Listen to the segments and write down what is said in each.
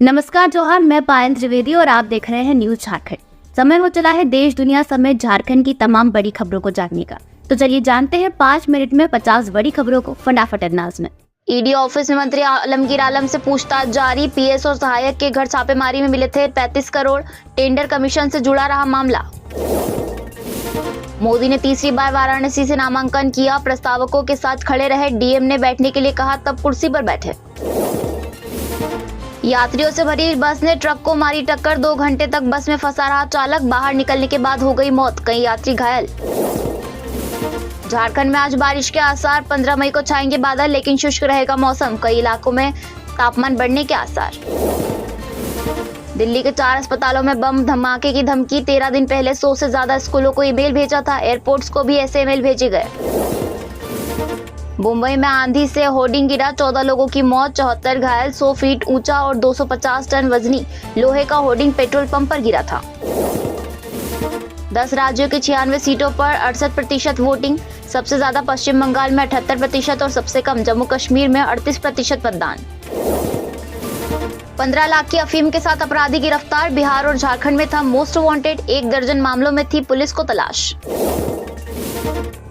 नमस्कार जौहर, मैं पायल त्रिवेदी और आप देख रहे हैं न्यूज झारखंड। समय हो चला है देश दुनिया समेत झारखंड की तमाम बड़ी खबरों को जानने का। तो चलिए जानते हैं 5 मिनट में 50 बड़ी खबरों को फटाफट अंदाज में। ईडी ऑफिस में मंत्री आलमगीर आलम से पूछताछ जारी। पीएस और सहायक के घर छापेमारी में मिले थे 35 करोड़। टेंडर कमीशन से जुड़ा रहा मामला। मोदी ने तीसरी बार वाराणसी से नामांकन किया। प्रस्तावकों के साथ खड़े रहे। डीएम ने बैठने के लिए कहा, तब कुर्सी पर बैठे। यात्रियों से भरी बस ने ट्रक को मारी टक्कर। 2 घंटे तक बस में फंसा रहा चालक। बाहर निकलने के बाद हो गई मौत। कई यात्री घायल। झारखंड में आज बारिश के आसार। 15 मई को छाएंगे बादल, लेकिन शुष्क रहेगा मौसम। कई इलाकों में तापमान बढ़ने के आसार। दिल्ली के 4 अस्पतालों में बम धमाके की धमकी। 13 दिन पहले 100 से ज्यादा स्कूलों को ईमेल भेजा था। एयरपोर्ट्स को भी ऐसे ईमेल भेजे गए। मुंबई में आंधी से होर्डिंग गिरा। 14 लोगों की मौत, 74 घायल। 100 फीट ऊंचा और 250 टन वजनी लोहे का होर्डिंग पेट्रोल पंप पर गिरा था। 10 राज्यों की 96 सीटों पर 68% वोटिंग। सबसे ज्यादा पश्चिम बंगाल में 78% और सबसे कम जम्मू कश्मीर में 38% मतदान। 15 लाख की अफीम के साथ अपराधी गिरफ्तार। बिहार और झारखंड में था मोस्ट वांटेड। 1 दर्जन मामलों में थी पुलिस को तलाश।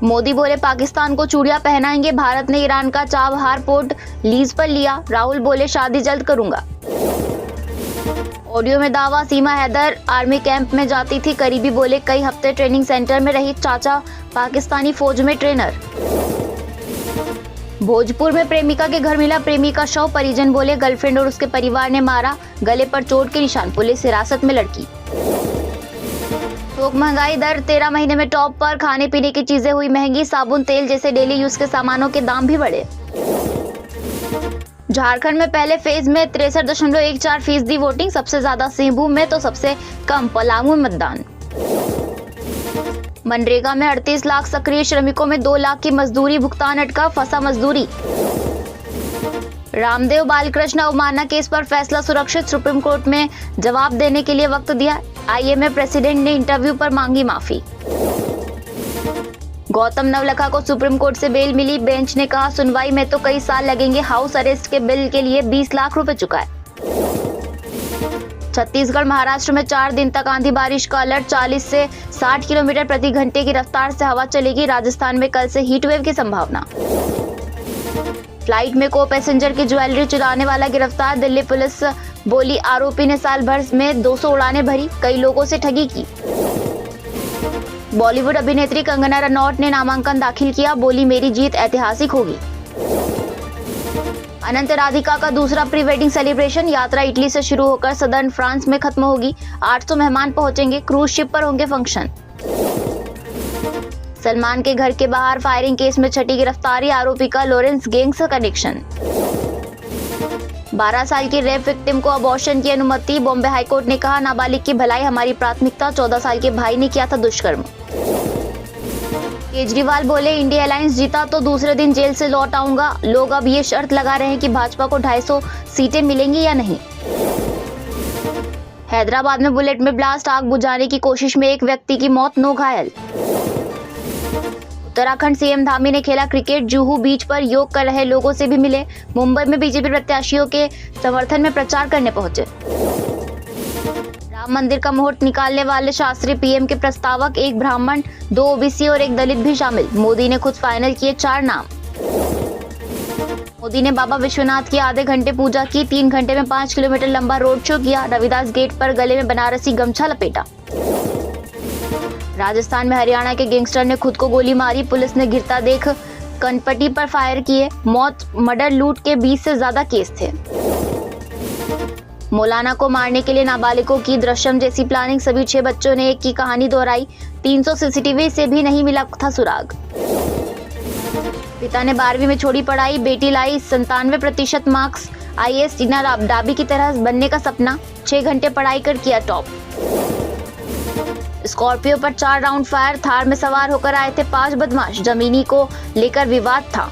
मोदी बोले, पाकिस्तान को चूड़ियां पहनाएंगे। भारत ने ईरान का चाबहार पोर्ट लीज पर लिया। राहुल बोले, शादी जल्द करूंगा। ऑडियो में दावा, सीमा हैदर आर्मी कैंप में जाती थी। करीबी बोले, कई हफ्ते ट्रेनिंग सेंटर में रही। चाचा पाकिस्तानी फौज में ट्रेनर। भोजपुर में प्रेमिका के घर मिला प्रेमी का शव। परिजन बोले, गर्लफ्रेंड और उसके परिवार ने मारा। गले पर चोट के निशान। पुलिस हिरासत में लड़की। थोक महंगाई दर 13 महीने में टॉप पर। खाने पीने की चीजें हुई महंगी। साबुन, तेल जैसे डेली यूज के सामानों के दाम भी बढ़े। झारखंड में पहले फेज में 63.14% वोटिंग। सबसे ज्यादा सिंहभूम में तो सबसे कम पलामू में मतदान। मनरेगा में 38 लाख सक्रिय श्रमिकों में 2 लाख की मजदूरी भुगतान अटका। फंसा मजदूरी। रामदेव बालकृष्ण अवमानना केस पर फैसला सुरक्षित। सुप्रीम कोर्ट में जवाब देने के लिए वक्त दिया। आईएमए प्रेसिडेंट ने इंटरव्यू पर मांगी माफी। गौतम नवलखा को सुप्रीम कोर्ट से बेल मिली। बेंच ने कहा, सुनवाई में तो कई साल लगेंगे। हाउस अरेस्ट के बिल के लिए 20 लाख रुपए चुकाए। छत्तीसगढ़ महाराष्ट्र में 4 दिन तक आंधी बारिश का अलर्ट। 40 से 60 किलोमीटर प्रति घंटे की रफ्तार से हवा चलेगी। राजस्थान में कल से हीट वेव की संभावना। फ्लाइट में को पैसेंजर की ज्वेलरी चुराने वाला गिरफ्तार। दिल्ली पुलिस बोली, आरोपी ने साल भर में 200 उड़ानें भरी। कई लोगों से ठगी की। बॉलीवुड अभिनेत्री कंगना रनौत ने नामांकन दाखिल किया। बोली, मेरी जीत ऐतिहासिक होगी। अनंत राधिका का दूसरा प्री वेडिंग सेलिब्रेशन। यात्रा इटली से शुरू होकर सदर्न फ्रांस में खत्म होगी। 800 मेहमान पहुंचेंगे। क्रूज शिप पर होंगे फंक्शन। सलमान के घर के बाहर फायरिंग केस में छठी गिरफ्तारी। आरोपी का लॉरेंस गैंग से कनेक्शन। 12 साल की रेप विक्टिम को अबॉर्शन की अनुमति। बॉम्बे हाईकोर्ट ने कहा, नाबालिग की भलाई हमारी प्राथमिकता। 14 साल के भाई ने किया था दुष्कर्म। केजरीवाल बोले, इंडिया अलायंस जीता तो दूसरे दिन जेल से लौट आऊंगा। लोग अब ये शर्त लगा रहे हैं कि भाजपा को 250 सीटें मिलेंगी या नहीं। हैदराबाद में बुलेट में ब्लास्ट। आग बुझाने की कोशिश में 1 व्यक्ति की मौत, 9 घायल। उत्तराखंड सीएम धामी ने खेला क्रिकेट। जुहू बीच पर योग कर रहे लोगों से भी मिले। मुंबई में बीजेपी प्रत्याशियों के समर्थन में प्रचार करने पहुंचे। राम मंदिर का मुहूर्त निकालने वाले शास्त्री पीएम के प्रस्तावक। 1 ब्राह्मण, 2 ओबीसी और 1 दलित भी शामिल। मोदी ने खुद फाइनल किए 4 नाम। मोदी ने बाबा विश्वनाथ की आधे घंटे पूजा की। 3 घंटे में 5 किलोमीटर लंबा रोड शो किया। रविदास गेट पर गले में बनारसी गमछा लपेटा। राजस्थान में हरियाणा के गैंगस्टर ने खुद को गोली मारी। पुलिस ने गिरता देख कनपट्टी पर फायर किए। मौत, मर्डर, लूट के 20 से ज्यादा केस थे। मौलाना को मारने के लिए नाबालिगों की दृश्यम जैसी प्लानिंग। सभी 6 बच्चों ने एक की कहानी दोहराई। 300 सीसीटीवी से भी नहीं मिला था सुराग। पिता ने 12वीं में छोड़ी पढ़ाई। बेटी लाई 97% मार्क्स। आईएएस टीना डाबी की तरह बनने का सपना। 6 घंटे पढ़ाई कर किया टॉप। स्कॉर्पियो पर 4 राउंड फायर। थार में सवार होकर आए थे 5 बदमाश। जमीनी को लेकर विवाद था।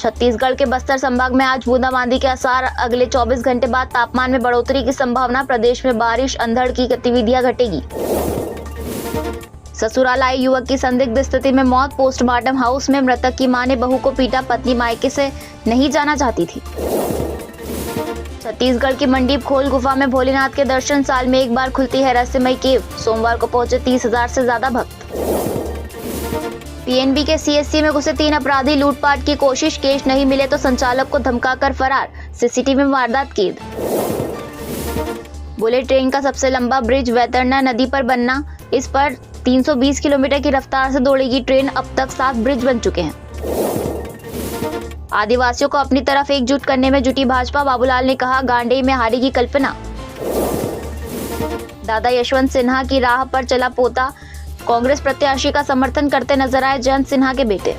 छत्तीसगढ़ के बस्तर संभाग में आज बूंदाबांदी के आसार। अगले 24 घंटे बाद तापमान में बढ़ोतरी की संभावना। प्रदेश में बारिश, अंधड़ की गतिविधियां घटेगी। ससुराल आए युवक की संदिग्ध स्थिति में मौत। पोस्टमार्टम हाउस में मृतक की मां ने बहू को पीटा। पत्नी मायके से नहीं जाना चाहती थी। छत्तीसगढ़ की मंडीप खोल गुफा में भोलेनाथ के दर्शन, साल में एक बार खुलती है रहस्यमय केव। सोमवार को पहुंचे 30,000 से ज्यादा भक्त। पीएनबी के सीएससी में घुसे 3 अपराधी, लूटपाट की कोशिश, केश नहीं मिले तो संचालक को धमकाकर फरार, सीसीटीवी में वारदात कैद। बुलेट ट्रेन का सबसे लंबा ब्रिज वैतरणा नदी पर बनना, इस पर 320 किलोमीटर की रफ्तार से दौड़ेगी ट्रेन। अब तक 7 ब्रिज बन चुके हैं। आदिवासियों को अपनी तरफ एकजुट करने में जुटी भाजपा, बाबूलाल ने कहा गांडेय में हारेगी कल्पना। दादा यशवंत सिन्हा की राह पर चला पोता, कांग्रेस प्रत्याशी का समर्थन करते नजर आए जयंत सिन्हा के बेटे।